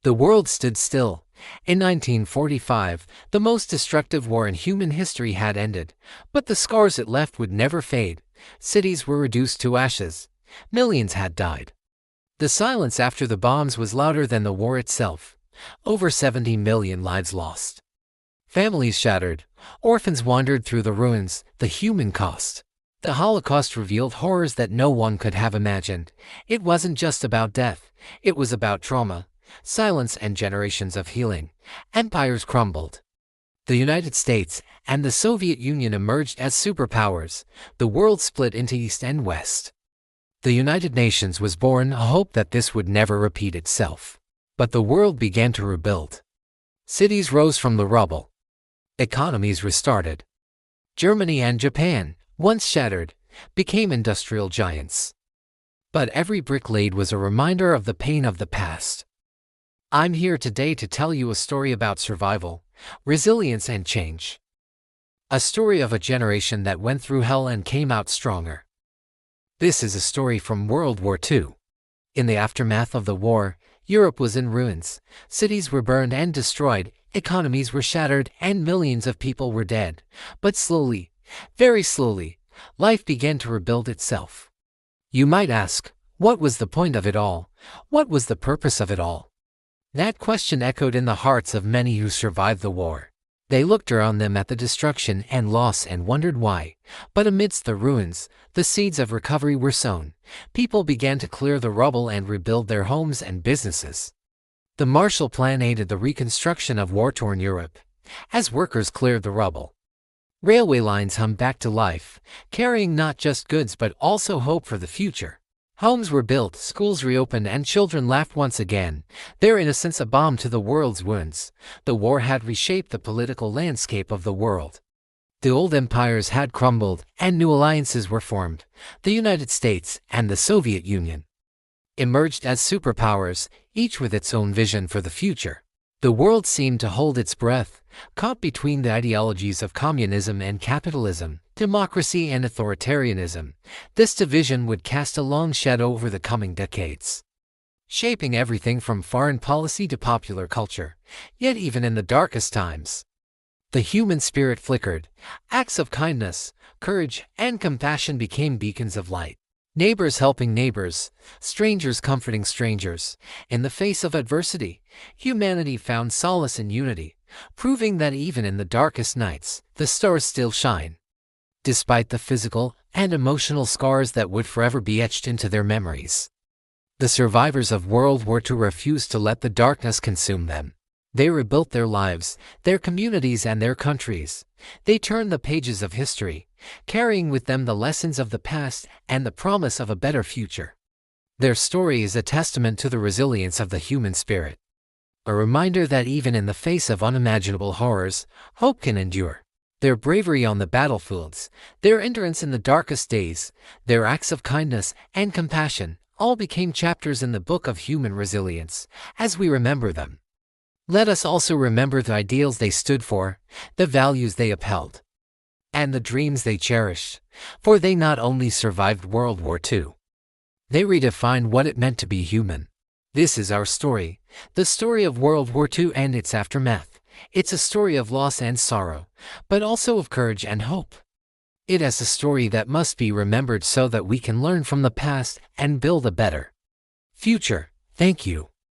The world stood still. In 1945, the most destructive war in human history had ended, but the scars it left would never fade. Cities were reduced to ashes. Millions had died. The silence after the bombs was louder than the war itself. Over 70 million lives lost. Families shattered. Orphans wandered through the ruins. The human cost. The Holocaust revealed horrors that no one could have imagined. It wasn't just about death. It was about trauma, silence, and generations of healing. Empires crumbled. The United States and the Soviet Union emerged as superpowers. The world split into East and West. The United Nations was born, a hope that this would never repeat itself. But the world began to rebuild. Cities rose from the rubble. Economies restarted. Germany and Japan, once shattered, became industrial giants. But every brick laid was a reminder of the pain of the past. I'm here today to tell you a story about survival, resilience, and change. A story of a generation that went through hell and came out stronger. This is a story from World War II. In the aftermath of the war, Europe was in ruins. Cities were burned and destroyed, economies were shattered, and millions of people were dead. But slowly, very slowly, life began to rebuild itself. You might ask, what was the point of it all? What was the purpose of it all? That question echoed in the hearts of many who survived the war. They looked around them at the destruction and loss and wondered why. But amidst the ruins, the seeds of recovery were sown. People began to clear the rubble and rebuild their homes and businesses. The Marshall Plan aided the reconstruction of war-torn Europe. As workers cleared the rubble, railway lines hummed back to life, carrying not just goods but also hope for the future. Homes were built, schools reopened, and children laughed once again, their innocence a balm to the world's wounds. The war had reshaped the political landscape of the world. The old empires had crumbled, and new alliances were formed. The United States and the Soviet Union emerged as superpowers, each with its own vision for the future. The world seemed to hold its breath, caught between the ideologies of communism and capitalism, democracy and authoritarianism. This division would cast a long shadow over the coming decades, shaping everything from foreign policy to popular culture. Yet even in the darkest times, the human spirit flickered. Acts of kindness, courage, and compassion became beacons of light. Neighbors helping neighbors, strangers comforting strangers. In the face of adversity, humanity found solace in unity, proving that even in the darkest nights, the stars still shine. Despite the physical and emotional scars that would forever be etched into their memories, the survivors of World War II refused to let the darkness consume them. They rebuilt their lives, their communities, and their countries. They turned the pages of history, carrying with them the lessons of the past and the promise of a better future. Their story is a testament to the resilience of the human spirit, a reminder that even in the face of unimaginable horrors, hope can endure. Their bravery on the battlefields, their endurance in the darkest days, their acts of kindness and compassion, all became chapters in the book of human resilience. As we remember them, let us also remember the ideals they stood for, the values they upheld, and the dreams they cherished. For they not only survived World War II, they redefined what it meant to be human. This is our story, the story of World War II and its aftermath. It's a story of loss and sorrow, but also of courage and hope. It is a story that must be remembered so that we can learn from the past and build a better future. Thank you.